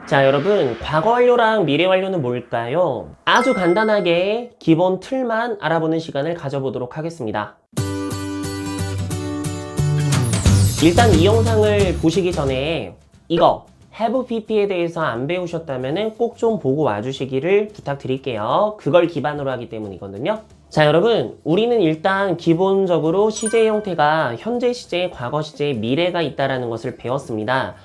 자, 여러분, 과거 완료랑 미래 완료는 뭘까요? 아주 간단하게 기본 틀만 알아보는 시간을 가져보도록 하겠습니다. 일단 이 영상을 보시기 전에 이거 have pp에 대해서 안 배우셨다면 꼭 좀 보고 와주시기를 부탁드릴게요. 그걸 기반으로 하기 때문이거든요. 자, 여러분, 우리는 일단 기본적으로 시제 형태가 현재 시제, 과거 시제, 미래가 있다는 것을 배웠습니다.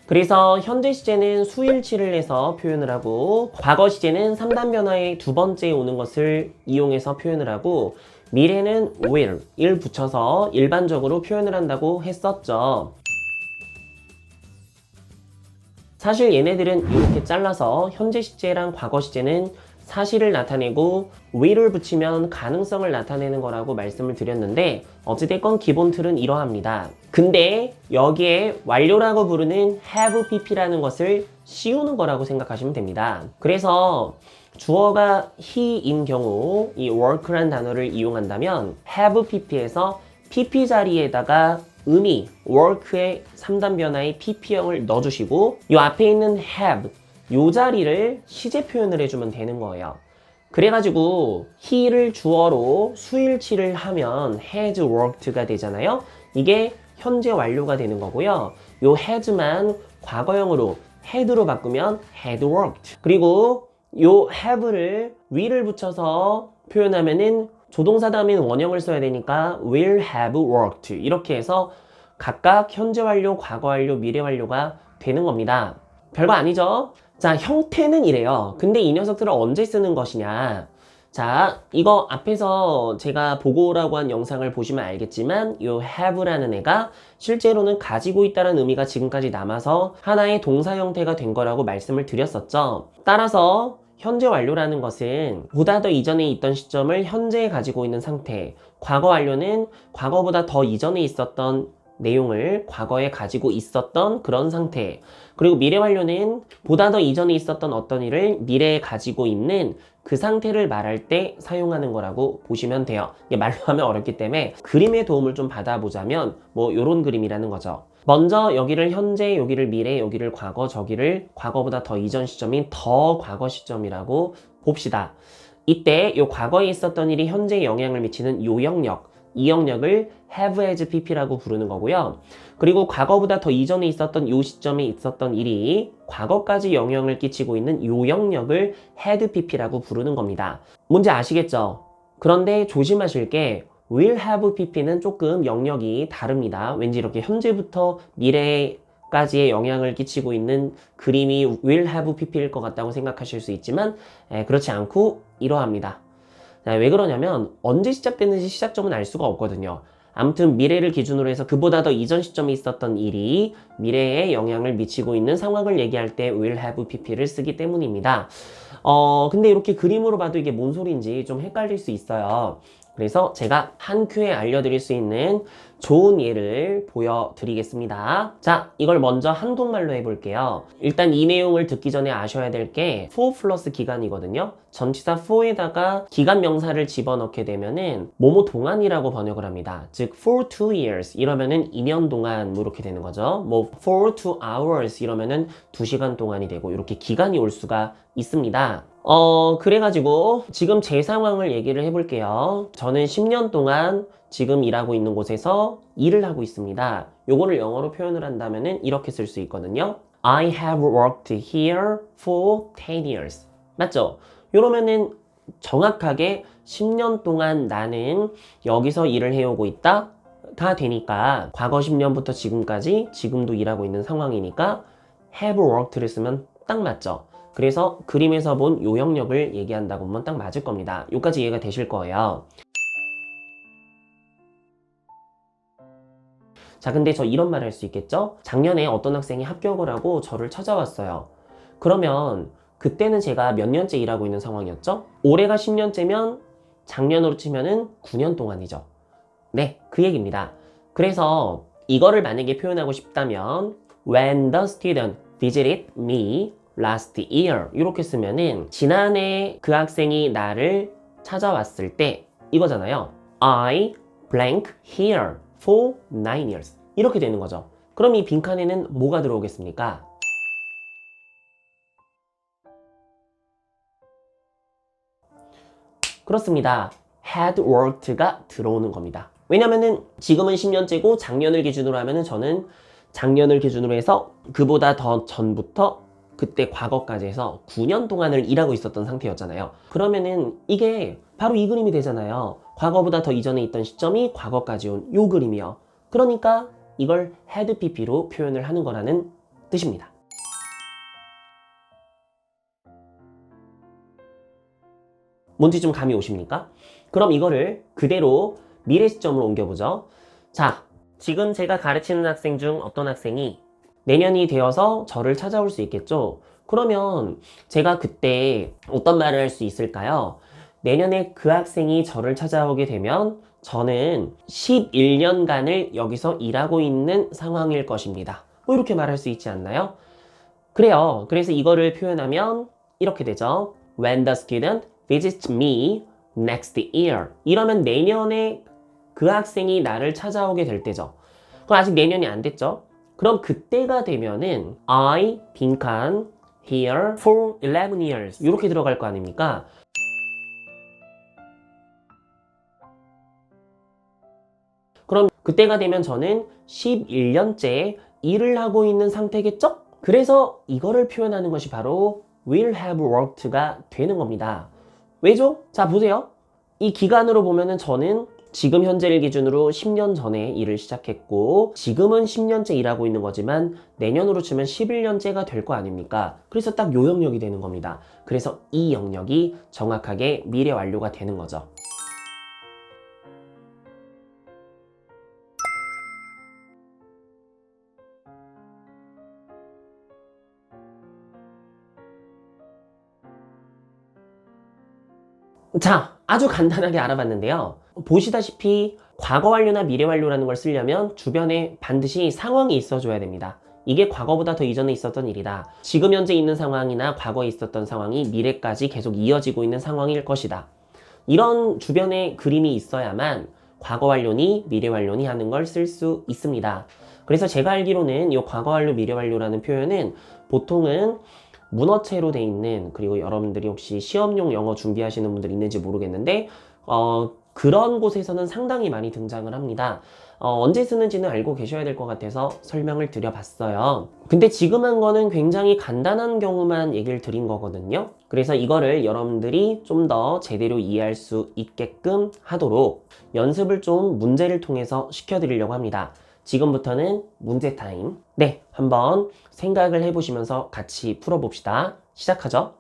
그래서 현재 시제는 수일치를 해서 표현을 하고, 과거 시제는 3단 변화의 두 번째 오는 것을 이용해서 표현을 하고, 미래는 will, 을 붙여서 일반적으로 표현을 한다고 했었죠. 사실 얘네들은 이렇게 잘라서 현재 시제랑 과거 시제는 사실을 나타내고 will을 붙이면 가능성을 나타내는 거라고 말씀을 드렸는데 어찌됐건 기본 틀은 이러합니다. 근데 여기에 완료라고 부르는 have pp라는 것을 씌우는 거라고 생각하시면 됩니다. 그래서 주어가 he인 경우 이 work란 단어를 이용한다면 have pp에서 pp 자리에다가 의미, work의 3단 변화의 pp형을 넣어주시고 이 앞에 있는 have, 이 자리를 시제 표현을 해주면 되는 거예요. 그래가지고 he를 주어로 수일치를 하면 has worked가 되잖아요. 이게 현재 완료가 되는 거고요. 이 has만 과거형으로 had로 바꾸면 had worked. 그리고 이 have를 will을 붙여서 표현하면은 조동사 다음엔 원형을 써야 되니까 will have worked 이렇게 해서 각각 현재 완료, 과거 완료, 미래 완료가 되는 겁니다. 별거 아니죠? 자, 형태는 이래요. 근데 이 녀석들을 언제 쓰는 것이냐? 자, 이거 앞에서 제가 보고라고 한 영상을 보시면 알겠지만 이 have라는 애가 실제로는 가지고 있다는 의미가 지금까지 남아서 하나의 동사 형태가 된 거라고 말씀을 드렸었죠. 따라서 현재 완료라는 것은 보다 더 이전에 있던 시점을 현재에 가지고 있는 상태, 과거 완료는 과거보다 더 이전에 있었던 내용을 과거에 가지고 있었던 그런 상태, 그리고 미래 완료는 보다 더 이전에 있었던 어떤 일을 미래에 가지고 있는 그 상태를 말할 때 사용하는 거라고 보시면 돼요. 이게 말로 하면 어렵기 때문에 그림의 도움을 좀 받아보자면 뭐 요런 그림이라는 거죠. 먼저 여기를 현재, 여기를 미래, 여기를 과거, 저기를 과거보다 더 이전 시점인 더 과거 시점이라고 봅시다. 이때 요 과거에 있었던 일이 현재에 영향을 미치는 요 영역, 이 영역을 have as pp라고 부르는 거고요. 그리고 과거보다 더 이전에 있었던 요 시점에 있었던 일이 과거까지 영향을 끼치고 있는 요 영역을 had pp라고 부르는 겁니다. 뭔지 아시겠죠? 그런데 조심하실 게 will have pp는 조금 영역이 다릅니다. 왠지 이렇게 현재부터 미래까지의 영향을 끼치고 있는 그림이 will have pp일 것 같다고 생각하실 수 있지만 그렇지 않고 이러합니다. 왜 그러냐면 언제 시작됐는지 시작점은 알 수가 없거든요. 아무튼 미래를 기준으로 해서 그보다 더 이전 시점에 있었던 일이 미래에 영향을 미치고 있는 상황을 얘기할 때 will have pp를 쓰기 때문입니다. 근데 이렇게 그림으로 봐도 이게 뭔 소리인지 좀 헷갈릴 수 있어요. 그래서 제가 한 큐에 알려드릴 수 있는 좋은 예를 보여드리겠습니다. 자, 이걸 먼저 한국말로 해볼게요. 일단 이 내용을 듣기 전에 아셔야 될 게 for 플러스 기간이거든요. 전치사 for에다가 기간 명사를 집어넣게 되면은 뭐뭐 동안이라고 번역을 합니다. 즉 for 2 years 이러면은 2년 동안 뭐 이렇게 되는 거죠. 뭐 for 2 hours 이러면은 2시간 동안이 되고 이렇게 기간이 올 수가 있습니다. 그래가지고 지금 제 상황을 얘기를 해볼게요. 저는 10년 동안 지금 일하고 있는 곳에서 일을 하고 있습니다. 요거를 영어로 표현을 한다면은 이렇게 쓸 수 있거든요. I have worked here for 10 years. 맞죠? 이러면은 정확하게 10년 동안 나는 여기서 일을 해오고 있다 가 되니까 과거 10년부터 지금까지 지금도 일하고 있는 상황이니까 have worked를 쓰면 딱 맞죠? 그래서 그림에서 본 요 영역을 얘기한다고 하면 딱 맞을 겁니다. 요까지 이해가 되실 거예요. 자, 근데 저 이런 말 할 수 있겠죠? 작년에 어떤 학생이 합격을 하고 저를 찾아왔어요. 그러면 그때는 제가 몇 년째 일하고 있는 상황이었죠? 올해가 10년째면 작년으로 치면은 9년 동안이죠. 네, 그 얘기입니다. 그래서 이거를 만약에 표현하고 싶다면 When the student visited me last year 이렇게 쓰면은 지난해 그 학생이 나를 찾아왔을 때 이거잖아요. I blank here for 9 years 이렇게 되는 거죠. 그럼 이 빈칸에는 뭐가 들어오겠습니까? 그렇습니다. had worked가 들어오는 겁니다. 왜냐면은 지금은 10년째고 작년을 기준으로 하면은 저는 작년을 기준으로 해서 그보다 더 전부터 그때 과거까지 해서 9년 동안을 일하고 있었던 상태였잖아요. 그러면은 이게 바로 이 그림이 되잖아요. 과거보다 더 이전에 있던 시점이 과거까지 온 요 그림이요. 그러니까 이걸 had pp로 표현을 하는 거라는 뜻입니다. 뭔지 좀 감이 오십니까? 그럼 이거를 그대로 미래 시점으로 옮겨보죠. 자, 지금 제가 가르치는 학생 중 어떤 학생이 내년이 되어서 저를 찾아올 수 있겠죠? 그러면 제가 그때 어떤 말을 할 수 있을까요? 내년에 그 학생이 저를 찾아오게 되면 저는 11년간을 여기서 일하고 있는 상황일 것입니다. 뭐 이렇게 말할 수 있지 않나요? 그래요. 그래서 이거를 표현하면 이렇게 되죠. When the student visits me next year. 이러면 내년에 그 학생이 나를 찾아오게 될 때죠. 그럼 아직 내년이 안 됐죠? 그럼 그때가 되면은 I 빈칸 here for 11 years 이렇게 들어갈 거 아닙니까? 그럼 그때가 되면 저는 11년째 일을 하고 있는 상태겠죠? 그래서 이거를 표현하는 것이 바로 will have worked가 되는 겁니다. 왜죠? 자, 보세요. 이 기간으로 보면은 저는 지금 현재를 기준으로 10년 전에 일을 시작했고 지금은 10년째 일하고 있는 거지만 내년으로 치면 11년째가 될 거 아닙니까? 그래서 딱 요 영역이 되는 겁니다. 그래서 이 영역이 정확하게 미래 완료가 되는 거죠. 자, 아주 간단하게 알아봤는데요. 보시다시피 과거 완료나 미래 완료라는 걸 쓰려면 주변에 반드시 상황이 있어줘야 됩니다. 이게 과거보다 더 이전에 있었던 일이다. 지금 현재 있는 상황이나 과거에 있었던 상황이 미래까지 계속 이어지고 있는 상황일 것이다. 이런 주변에 그림이 있어야만 과거 완료니 미래 완료니 하는 걸 쓸 수 있습니다. 그래서 제가 알기로는 이 과거 완료, 미래 완료라는 표현은 보통은 문어체로 돼 있는, 그리고 여러분들이 혹시 시험용 영어 준비하시는 분들 있는지 모르겠는데 그런 곳에서는 상당히 많이 등장을 합니다. 언제 쓰는지는 알고 계셔야 될 것 같아서 설명을 드려봤어요. 근데 지금 한 거는 굉장히 간단한 경우만 얘기를 드린 거거든요. 그래서 이거를 여러분들이 좀 더 제대로 이해할 수 있게끔 하도록 연습을 좀 문제를 통해서 시켜드리려고 합니다. 지금부터는 문제 타임. 네, 한번 생각을 해보시면서 같이 풀어봅시다. 시작하죠.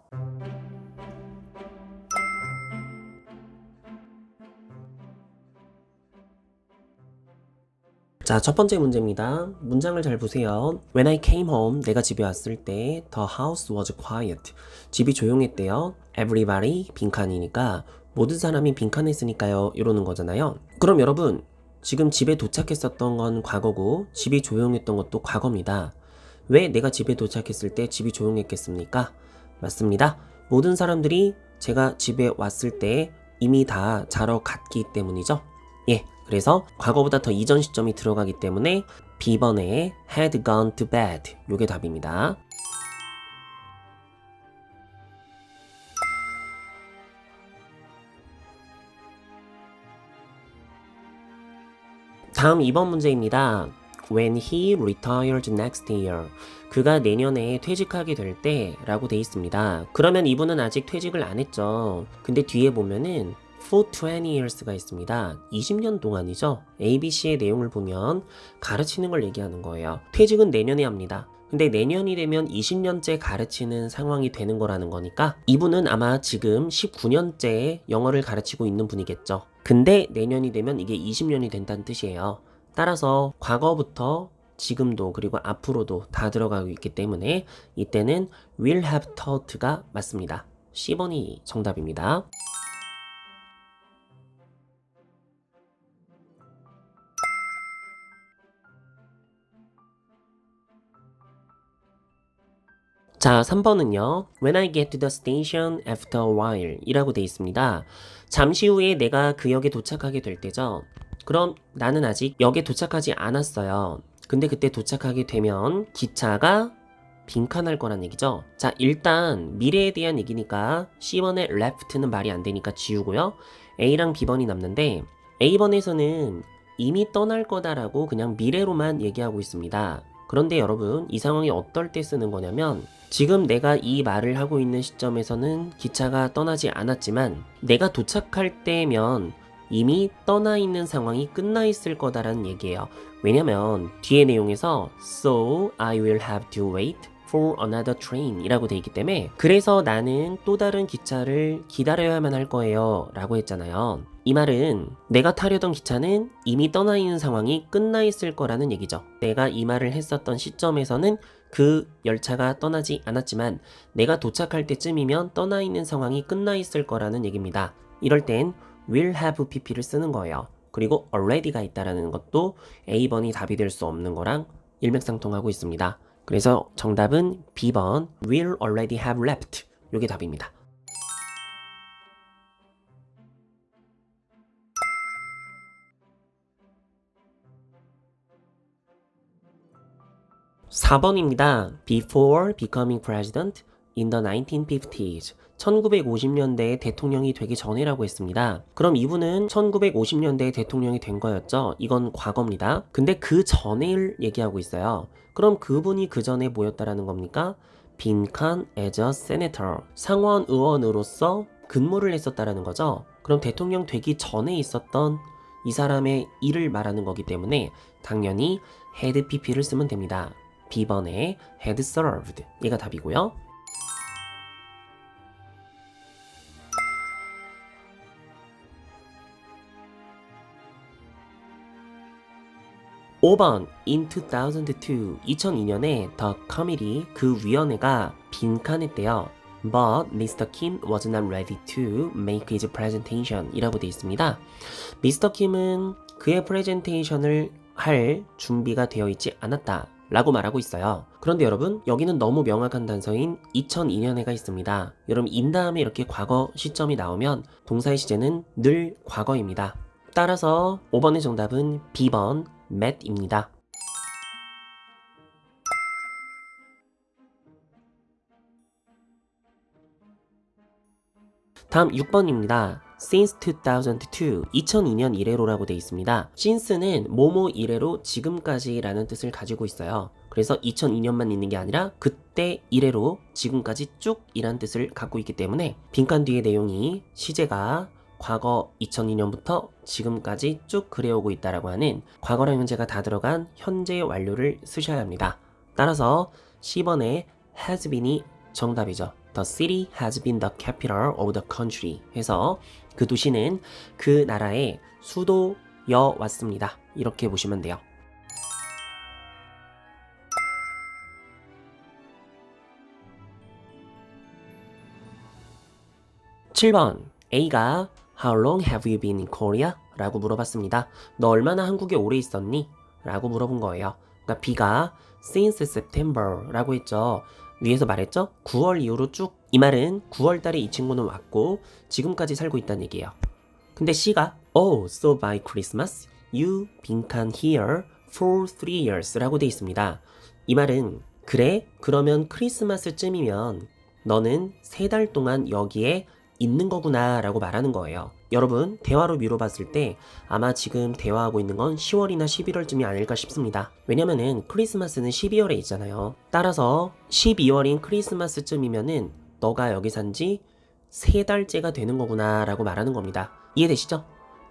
자, 첫 번째 문제입니다. 문장을 잘 보세요. When I came home, 내가 집에 왔을 때 The house was quiet. 집이 조용했대요. Everybody, 빈칸이니까 모든 사람이 빈칸했으니까요. 이러는 거잖아요. 그럼 여러분, 지금 집에 도착했었던 건 과거고 집이 조용했던 것도 과거입니다. 왜 내가 집에 도착했을 때 집이 조용했겠습니까? 맞습니다. 모든 사람들이 제가 집에 왔을 때 이미 다 자러 갔기 때문이죠. 예, 그래서 과거보다 더 이전 시점이 들어가기 때문에 B번에 had gone to bed 요게 답입니다. 다음 2번 문제입니다. When he retired next year. 그가 내년에 퇴직하게 될 때 라고 돼 있습니다. 그러면 이분은 아직 퇴직을 안 했죠. 근데 뒤에 보면은 for 20 years가 있습니다. 20년 동안이죠. ABC의 내용을 보면 가르치는 걸 얘기하는 거예요. 퇴직은 내년에 합니다. 근데 내년이 되면 20년째 가르치는 상황이 되는 거라는 거니까 이분은 아마 지금 19년째 영어를 가르치고 있는 분이겠죠. 근데 내년이 되면 이게 20년이 된다는 뜻이에요. 따라서 과거부터 지금도 그리고 앞으로도 다 들어가고 있기 때문에 이때는 will have taught가 맞습니다. C번이 정답입니다. 자, 3번은요. When I get to the station after a while 이라고 돼 있습니다. 잠시 후에 내가 그 역에 도착하게 될 때죠. 그럼 나는 아직 역에 도착하지 않았어요. 근데 그때 도착하게 되면 기차가 빈칸할 거란 얘기죠. 자, 일단 미래에 대한 얘기니까 C번의 left는 말이 안 되니까 지우고요. A랑 B번이 남는데 A번에서는 이미 떠날 거다라고 그냥 미래로만 얘기하고 있습니다. 그런데 여러분, 이 상황이 어떨 때 쓰는 거냐면 지금 내가 이 말을 하고 있는 시점에서는 기차가 떠나지 않았지만 내가 도착할 때면 이미 떠나 있는 상황이 끝나 있을 거다라는 얘기예요. 왜냐면 뒤에 내용에서 So I will have to wait for another train 이라고 돼 있기 때문에 그래서 나는 또 다른 기차를 기다려야만 할 거예요 라고 했잖아요. 이 말은 내가 타려던 기차는 이미 떠나 있는 상황이 끝나 있을 거라는 얘기죠. 내가 이 말을 했었던 시점에서는 그 열차가 떠나지 않았지만 내가 도착할 때쯤이면 떠나 있는 상황이 끝나 있을 거라는 얘기입니다. 이럴 땐 will have pp를 쓰는 거예요. 그리고 already가 있다라는 것도 A번이 답이 될 수 없는 거랑 일맥상통하고 있습니다. 그래서 정답은 B번 will already have left 이게 답입니다. (4번입니다) Before becoming president in the 1950s 1950년대에 대통령이 되기 전이라고 했습니다. 그럼 이분은 1950년대에 대통령이 된 거였죠? 이건 과거입니다. 근데 그 전을 얘기하고 있어요. 그럼 그분이 그 전에 뭐였다라는 겁니까? 빈칸 as a senator 상원 의원으로서 근무를 했었다라는 거죠. 그럼 대통령 되기 전에 있었던 이 사람의 일을 말하는 거기 때문에 당연히 had pp를 쓰면 됩니다. B번에 had served 얘가 답이고요. 5번 In 2002 2002년에 The Committee 그 위원회가 빈칸했대요. But Mr. Kim was not ready to make his presentation 이라고 되어 있습니다. Mr. Kim은 그의 프레젠테이션을 할 준비가 되어 있지 않았다 라고 말하고 있어요. 그런데 여러분 여기는 너무 명확한 단서인 2002년에가 있습니다. 여러분 in 다음에 이렇게 과거 시점이 나오면 동사의 시제는 늘 과거입니다. 따라서 5번의 정답은 B번 met입니다. 다음 6번입니다. Since 2002, 2002년 이래로라고 되어 있습니다. since는 뭐뭐 이래로 지금까지 라는 뜻을 가지고 있어요. 그래서 2002년만 있는 게 아니라 그때 이래로 지금까지 쭉 이란 뜻을 갖고 있기 때문에 빈칸 뒤의 내용이 시제가 과거 2002년부터 지금까지 쭉 그래오고 있다라고 하는 과거랑 현재가 다 들어간 현재 완료를 쓰셔야 합니다. 따라서 C번에 has been이 정답이죠. The city has been the capital of the country 해서 그 도시는 그 나라의 수도여왔습니다. 이렇게 보시면 돼요. (7번) A가 How long have you been in Korea? 라고 물어봤습니다. 너 얼마나 한국에 오래 있었니? 라고 물어본 거예요. 그러니까 B가 Since September 라고 했죠. 위에서 말했죠? 9월 이후로 쭉. 이 말은 9월 달에 이 친구는 왔고 지금까지 살고 있다는 얘기예요. 근데 C가 Oh, so by Christmas you 빈칸 here for 3 years 라고 돼 있습니다. 이 말은 그래? 그러면 크리스마스쯤이면 너는 3달 동안 여기에 있는 거구나 라고 말하는 거예요. 여러분 대화로 미뤄봤을 때 아마 지금 대화하고 있는 건 10월이나 11월쯤이 아닐까 싶습니다. 왜냐면은 크리스마스는 12월에 있잖아요. 따라서 12월인 크리스마스쯤이면은 너가 여기 산지 3달째가 되는 거구나 라고 말하는 겁니다. 이해되시죠?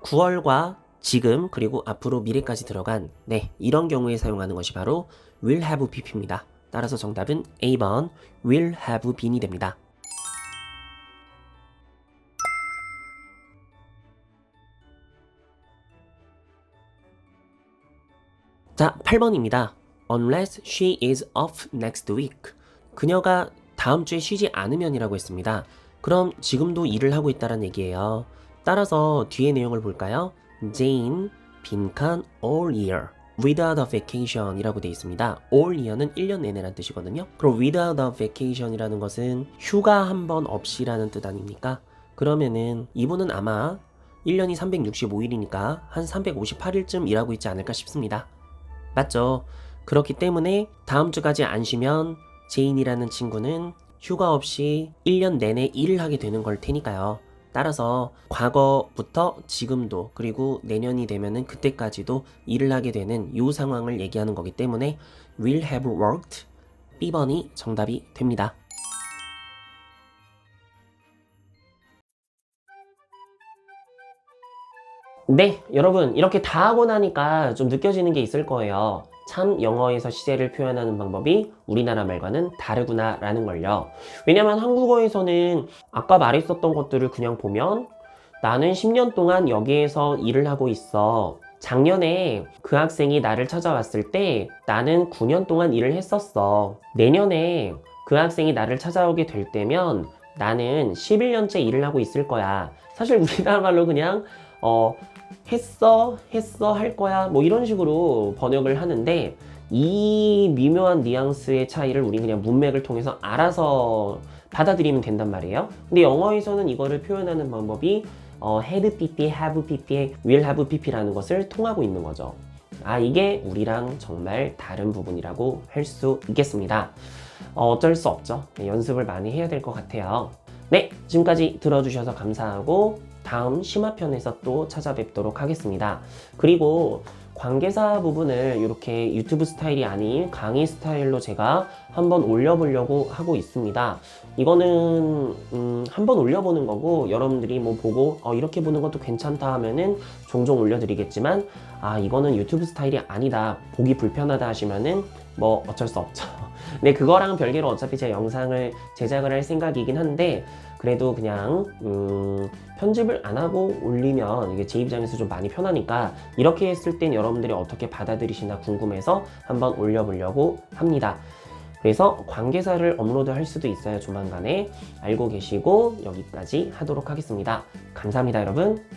9월과 지금 그리고 앞으로 미래까지 들어간 이런 경우에 사용하는 것이 바로 will have pp입니다. 따라서 정답은 A번 will have been이 됩니다. 자, 8번입니다. Unless she is off next week. 그녀가 다음 주에 쉬지 않으면이라고 했습니다. 그럼 지금도 일을 하고 있다는 얘기예요. 따라서 뒤에 내용을 볼까요? Jane 빈칸 all year without a vacation 이라고 되어 있습니다. all year는 1년 내내란 뜻이거든요. 그럼 without a vacation 이라는 것은 휴가 한 번 없이라는 뜻 아닙니까? 그러면은 이분은 아마 1년이 365일이니까 한 358일쯤 일하고 있지 않을까 싶습니다. 맞죠? 그렇기 때문에 다음 주까지 안 쉬면 제인이라는 친구는 휴가 없이 1년 내내 일을 하게 되는 걸 테니까요. 따라서 과거부터 지금도 그리고 내년이 되면은 그때까지도 일을 하게 되는 이 상황을 얘기하는 거기 때문에 will have worked B번이 정답이 됩니다. 네, 여러분 이렇게 다 하고 나니까 좀 느껴지는 게 있을 거예요. 참 영어에서 시제를 표현하는 방법이 우리나라 말과는 다르구나 라는 걸요. 왜냐면 한국어에서는 아까 말했었던 것들을 그냥 보면 나는 10년 동안 여기에서 일을 하고 있어. 작년에 그 학생이 나를 찾아왔을 때 나는 9년 동안 일을 했었어. 내년에 그 학생이 나를 찾아오게 될 때면 나는 11년째 일을 하고 있을 거야. 사실 우리나라 말로 그냥 했어, 할 거야, 뭐 이런 식으로 번역을 하는데 이 미묘한 뉘앙스의 차이를 우리 그냥 문맥을 통해서 알아서 받아들이면 된단 말이에요. 근데 영어에서는 이거를 표현하는 방법이 had pp, have pp, will have pp라는 것을 통하고 있는 거죠. 아, 이게 우리랑 정말 다른 부분이라고 할 수 있겠습니다. 어쩔 수 없죠. 연습을 많이 해야 될 것 같아요. 네, 지금까지 들어주셔서 감사하고 다음 심화편에서 또 찾아뵙도록 하겠습니다. 그리고 관계사 부분을 이렇게 유튜브 스타일이 아닌 강의 스타일로 제가 한번 올려보려고 하고 있습니다. 이거는 한번 올려보는 거고 여러분들이 뭐 보고 이렇게 보는 것도 괜찮다 하면은 종종 올려드리겠지만 이거는 유튜브 스타일이 아니다, 보기 불편하다 하시면은 뭐 어쩔 수 없죠. 네, 그거랑 별개로 어차피 제 영상을 제작을 할 생각이긴 한데 그래도 그냥 편집을 안 하고 올리면 이게 제 입장에서 좀 많이 편하니까 이렇게 했을 땐 여러분들이 어떻게 받아들이시나 궁금해서 한번 올려보려고 합니다. 그래서 관계사를 업로드 할 수도 있어요, 조만간에. 알고 계시고 여기까지 하도록 하겠습니다. 감사합니다, 여러분.